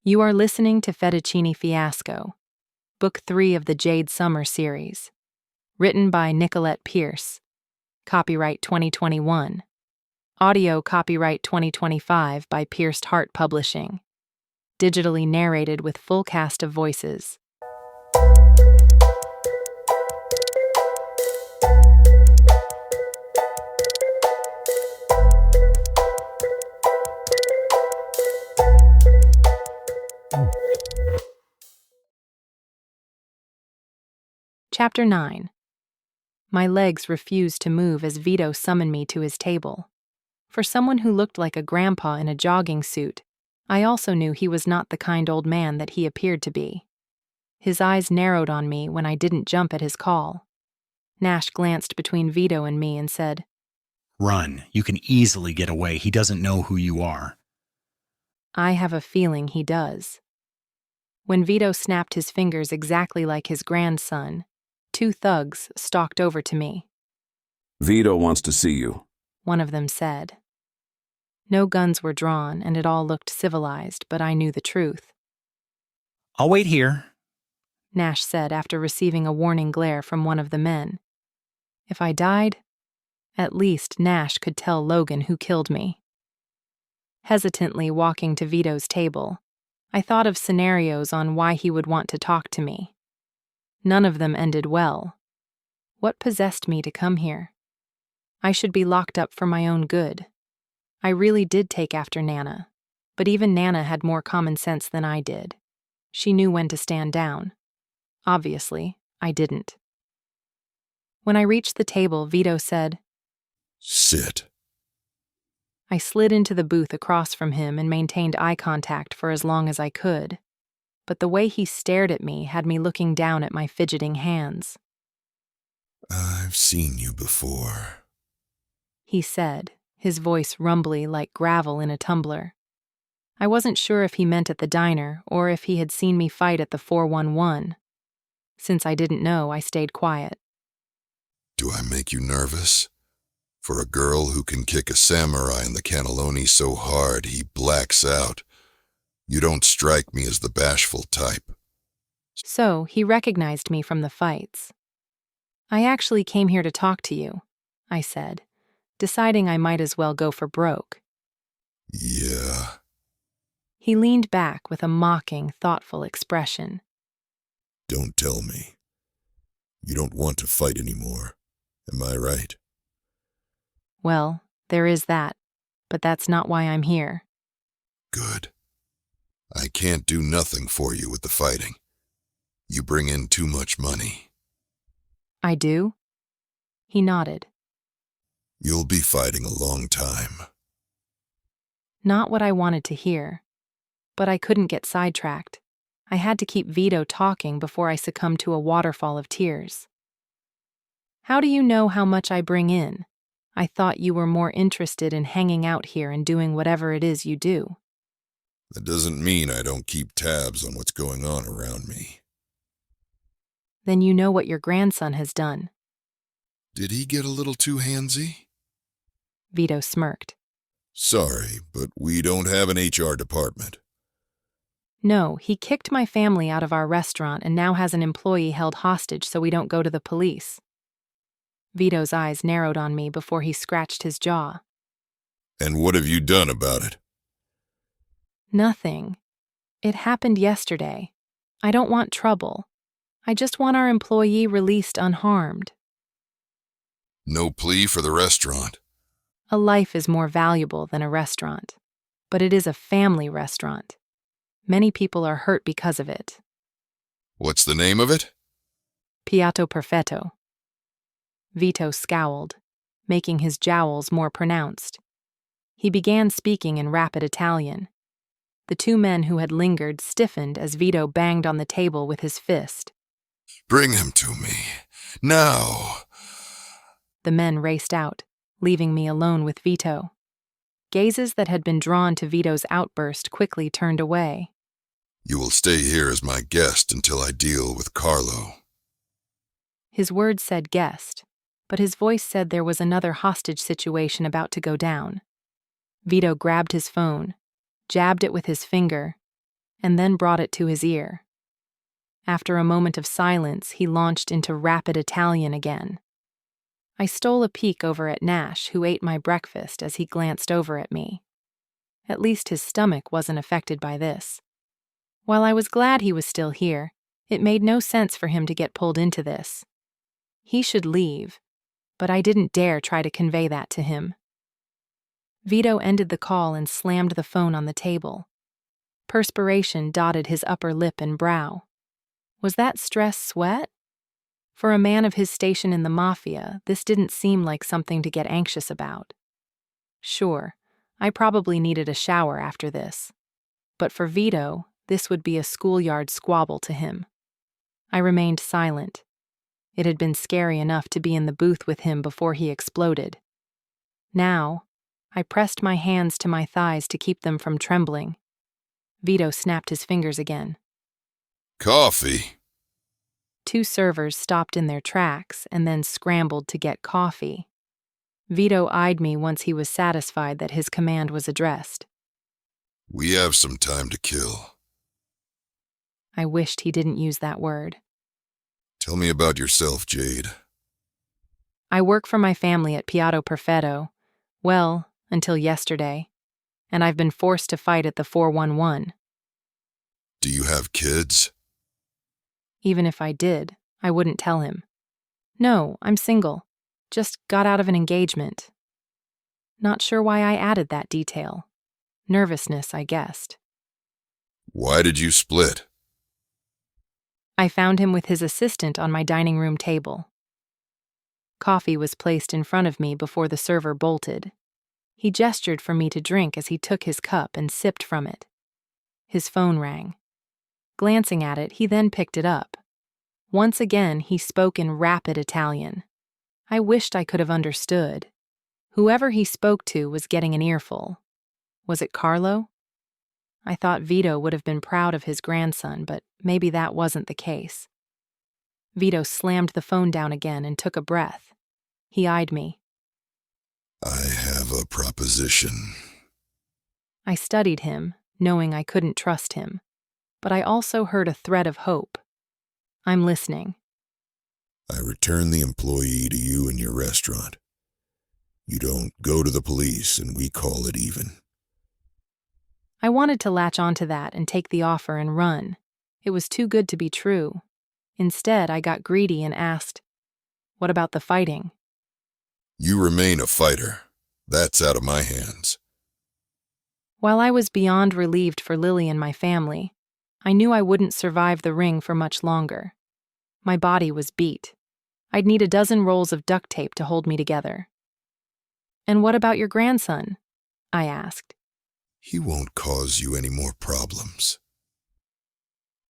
You are listening to Fettuccini Fiasco, Book 3 of the Jade Sommer Series. Written by Nicolette Pierce. Copyright 2021. Audio copyright 2025 by Pierced Heart Publishing. Digitally narrated with full cast of voices. Chapter 9. My legs refused to move as Vito summoned me to his table. For someone who looked like a grandpa in a jogging suit, I also knew he was not the kind old man that he appeared to be. His eyes narrowed on me when I didn't jump at his call. Nash glanced between Vito and me and said, "Run. You can easily get away. He doesn't know who you are." I have a feeling he does. When Vito snapped his fingers exactly like his grandson, 2 thugs stalked over to me. "Vito wants to see you," one of them said. No guns were drawn, and it all looked civilized, but I knew the truth. "I'll wait here," Nash said after receiving a warning glare from one of the men. If I died, at least Nash could tell Logan who killed me. Hesitantly walking to Vito's table, I thought of scenarios on why he would want to talk to me. None of them ended well. What possessed me to come here? I should be locked up for my own good. I really did take after Nana, but even Nana had more common sense than I did. She knew when to stand down. Obviously, I didn't. When I reached the table, Vito said, "Sit." I slid into the booth across from him and maintained eye contact for as long as I could, but the way he stared at me had me looking down at my fidgeting hands. "I've seen you before," he said, his voice rumbly like gravel in a tumbler. I wasn't sure if he meant at the diner or if he had seen me fight at the 411. Since I didn't know, I stayed quiet. "Do I make you nervous? For a girl who can kick a samurai in the cannelloni so hard he blacks out, you don't strike me as the bashful type." So he recognized me from the fights. I actually came here to talk to you, I said, deciding I might as well go for broke. "Yeah." He leaned back with a mocking, thoughtful expression. "Don't tell me. You don't want to fight anymore, am I right?" Well, there is that, but that's not why I'm here. "Good. I can't do nothing for you with the fighting. You bring in too much money." I do? He nodded. "You'll be fighting a long time." Not what I wanted to hear, but I couldn't get sidetracked. I had to keep Vito talking before I succumbed to a waterfall of tears. How do you know how much I bring in? I thought you were more interested in hanging out here and doing whatever it is you do. That doesn't mean I don't keep tabs on what's going on around me. Then you know what your grandson has done. Did he get a little too handsy? Vito smirked. Sorry, but we don't have an HR department. No, he kicked my family out of our restaurant and now has an employee held hostage so we don't go to the police. Vito's eyes narrowed on me before he scratched his jaw. And what have you done about it? Nothing. It happened yesterday. I don't want trouble. I just want our employee released unharmed. No plea for the restaurant. A life is more valuable than a restaurant, but it is a family restaurant. Many people are hurt because of it. What's the name of it? Piatto Perfetto. Vito scowled, making his jowls more pronounced. He began speaking in rapid Italian. The 2 men who had lingered stiffened as Vito banged on the table with his fist. Bring him to me. Now. The men raced out, leaving me alone with Vito. Gazes that had been drawn to Vito's outburst quickly turned away. You will stay here as my guest until I deal with Carlo. His words said guest, but his voice said there was another hostage situation about to go down. Vito grabbed his phone, jabbed it with his finger, and then brought it to his ear. After a moment of silence, he launched into rapid Italian again. I stole a peek over at Nash, who ate my breakfast as he glanced over at me. At least his stomach wasn't affected by this. While I was glad he was still here, it made no sense for him to get pulled into this. He should leave, but I didn't dare try to convey that to him. Vito ended the call and slammed the phone on the table. Perspiration dotted his upper lip and brow. Was that stress sweat? For a man of his station in the mafia, this didn't seem like something to get anxious about. Sure, I probably needed a shower after this. But for Vito, this would be a schoolyard squabble to him. I remained silent. It had been scary enough to be in the booth with him before he exploded. Now, I pressed my hands to my thighs to keep them from trembling. Vito snapped his fingers again. Coffee. 2 servers stopped in their tracks and then scrambled to get coffee. Vito eyed me once he was satisfied that his command was addressed. We have some time to kill. I wished he didn't use that word. Tell me about yourself, Jade. I work for my family at Piatto Perfetto. Well, until yesterday. And I've been forced to fight at the 411. Do you have kids? Even if I did, I wouldn't tell him. No, I'm single. Just got out of an engagement. Not sure why I added that detail. Nervousness, I guessed. Why did you split? I found him with his assistant on my dining room table. Coffee was placed in front of me before the server bolted. He gestured for me to drink as he took his cup and sipped from it. His phone rang. Glancing at it, he then picked it up. Once again, he spoke in rapid Italian. I wished I could have understood. Whoever he spoke to was getting an earful. Was it Carlo? I thought Vito would have been proud of his grandson, but maybe that wasn't the case. Vito slammed the phone down again and took a breath. He eyed me. I have a proposition. I studied him, knowing I couldn't trust him, but I also heard a thread of hope. I'm listening. I return the employee to you in your restaurant. You don't go to the police and we call it even. I wanted to latch onto that and take the offer and run. It was too good to be true. Instead, I got greedy and asked, "What about the fighting?" You remain a fighter. That's out of my hands. While I was beyond relieved for Lily and my family, I knew I wouldn't survive the ring for much longer. My body was beat. I'd need a dozen rolls of duct tape to hold me together. "And what about your grandson?" I asked. He won't cause you any more problems.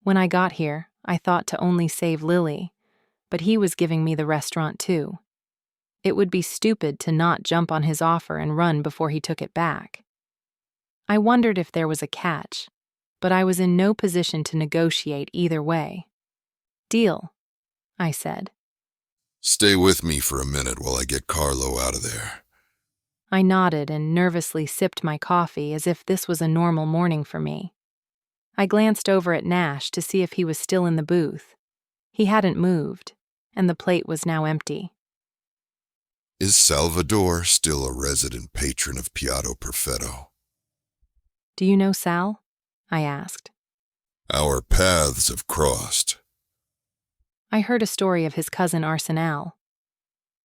When I got here, I thought to only save Lily, but he was giving me the restaurant too. It would be stupid to not jump on his offer and run before he took it back. I wondered if there was a catch, but I was in no position to negotiate either way. "Deal," I said. Stay with me for a minute while I get Carlo out of there. I nodded and nervously sipped my coffee as if this was a normal morning for me. I glanced over at Nash to see if he was still in the booth. He hadn't moved, and the plate was now empty. Is Salvador still a resident patron of Piatto Perfetto? "Do you know Sal?" I asked. Our paths have crossed. I heard a story of his cousin Arsenal.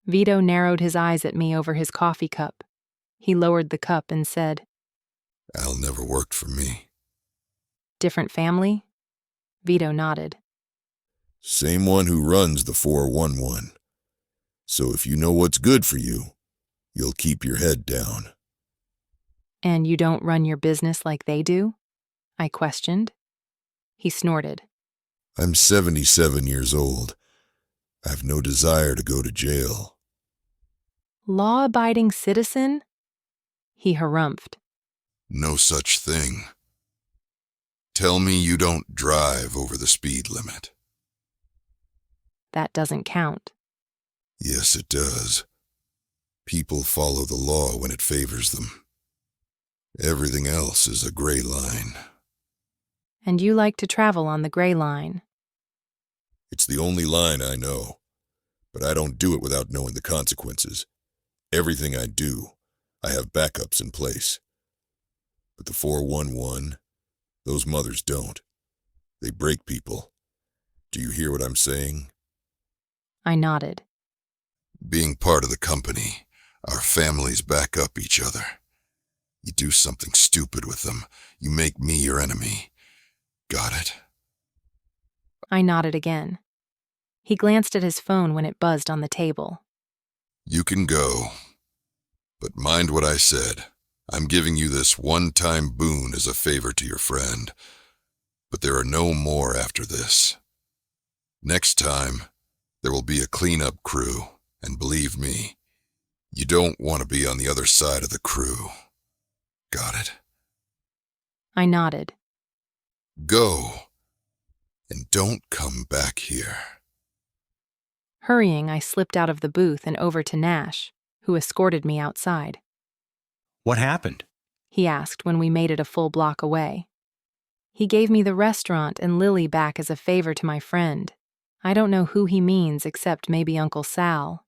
Vito narrowed his eyes at me over his coffee cup. He lowered the cup and said, Al never worked for me. "Different family?" Vito nodded. Same one who runs the 411. So if you know what's good for you, you'll keep your head down. "And you don't run your business like they do?" I questioned. He snorted. I'm 77 years old. I've no desire to go to jail. "Law-abiding citizen?" He harumphed. No such thing. Tell me you don't drive over the speed limit. That doesn't count. Yes, it does. People follow the law when it favors them. Everything else is a gray line. And you like to travel on the gray line. It's the only line I know, but I don't do it without knowing the consequences. Everything I do, I have backups in place. But the 411, those mothers don't. They break people. Do you hear what I'm saying? I nodded. Being part of the company, our families back up each other. You do something stupid with them, you make me your enemy. Got it? I nodded again. He glanced at his phone when it buzzed on the table. You can go. But mind what I said. I'm giving you this one-time boon as a favor to your friend. But there are no more after this. Next time, there will be a cleanup crew, and believe me, you don't want to be on the other side of the crew. Got it? I nodded. Go, and don't come back here. Hurrying, I slipped out of the booth and over to Nash, who escorted me outside. What happened? He asked when we made it a full block away. He gave me the restaurant and Lily back as a favor to my friend. I don't know who he means except maybe Uncle Sal.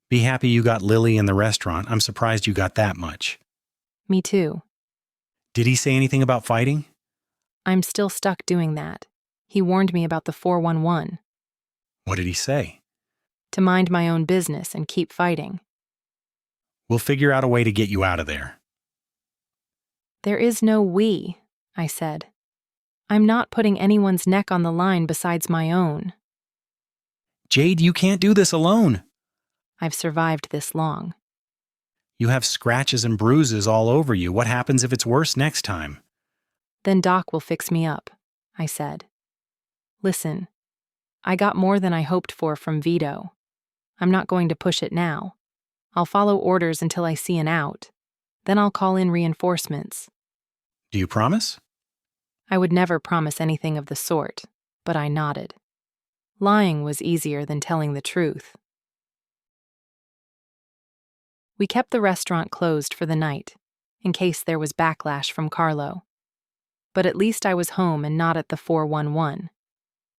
Be happy you got Lily in the restaurant. I'm surprised you got that much. Me too. Did he say anything about fighting? I'm still stuck doing that. He warned me about the 411. What did he say? To mind my own business and keep fighting. We'll figure out a way to get you out of there. There is no we, I said. I'm not putting anyone's neck on the line besides my own. Jade, you can't do this alone. I've survived this long. You have scratches and bruises all over you. What happens if it's worse next time? Then Doc will fix me up, I said. Listen, I got more than I hoped for from Vito. I'm not going to push it now. I'll follow orders until I see an out. Then I'll call in reinforcements. Do you promise? I would never promise anything of the sort, but I nodded. Lying was easier than telling the truth. We kept the restaurant closed for the night, in case there was backlash from Carlo. But at least I was home and not at the 411.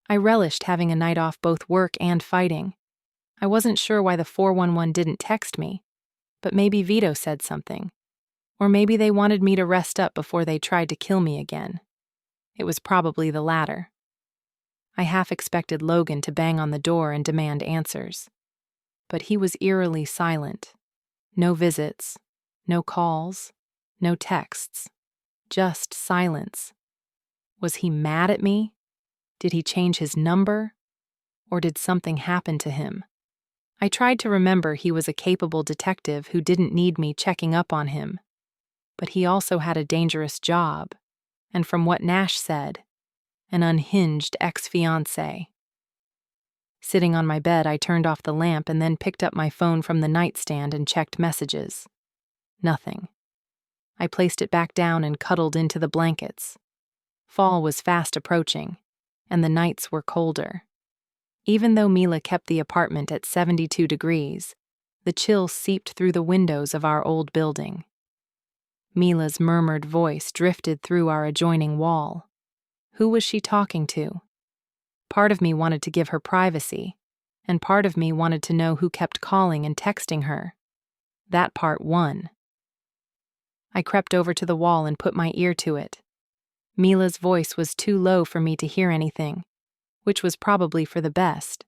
I relished having a night off both work and fighting. I wasn't sure why the 411 didn't text me, but maybe Vito said something. Or maybe they wanted me to rest up before they tried to kill me again. It was probably the latter. I half expected Logan to bang on the door and demand answers. But he was eerily silent. No visits, no calls, no texts. Just silence. Was he mad at me? Did he change his number? Or did something happen to him? I tried to remember he was a capable detective who didn't need me checking up on him. But he also had a dangerous job, and from what Nash said, an unhinged ex-fiancé. Sitting on my bed, I turned off the lamp and then picked up my phone from the nightstand and checked messages. Nothing. I placed it back down and cuddled into the blankets. Fall was fast approaching, and the nights were colder. Even though Mila kept the apartment at 72 degrees, the chill seeped through the windows of our old building. Mila's murmured voice drifted through our adjoining wall. Who was she talking to? Part of me wanted to give her privacy, and part of me wanted to know who kept calling and texting her. That part won. I crept over to the wall and put my ear to it. Mila's voice was too low for me to hear anything, which was probably for the best.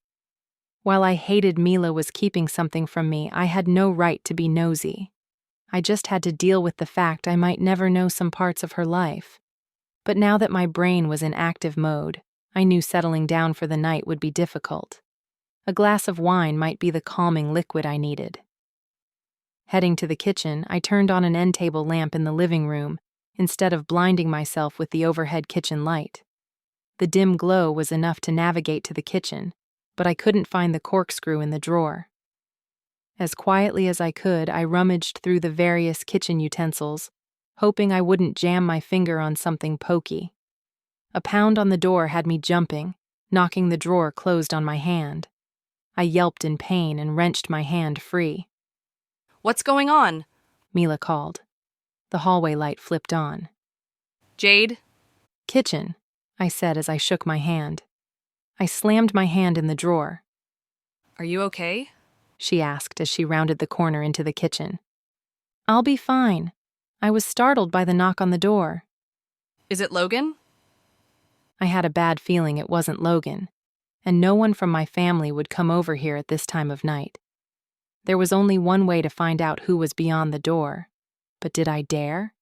While I hated Mila was keeping something from me, I had no right to be nosy. I just had to deal with the fact I might never know some parts of her life. But now that my brain was in active mode, I knew settling down for the night would be difficult. A glass of wine might be the calming liquid I needed. Heading to the kitchen, I turned on an end-table lamp in the living room instead of blinding myself with the overhead kitchen light. The dim glow was enough to navigate to the kitchen, but I couldn't find the corkscrew in the drawer. As quietly as I could, I rummaged through the various kitchen utensils, hoping I wouldn't jam my finger on something pokey. A pound on the door had me jumping, knocking the drawer closed on my hand. I yelped in pain and wrenched my hand free. "What's going on?" Mila called. The hallway light flipped on. "Jade?" Kitchen, I said as I shook my hand. I slammed my hand in the drawer. Are you okay? She asked as she rounded the corner into the kitchen. I'll be fine. I was startled by the knock on the door. Is it Logan? I had a bad feeling it wasn't Logan, and no one from my family would come over here at this time of night. There was only one way to find out who was beyond the door, but did I dare?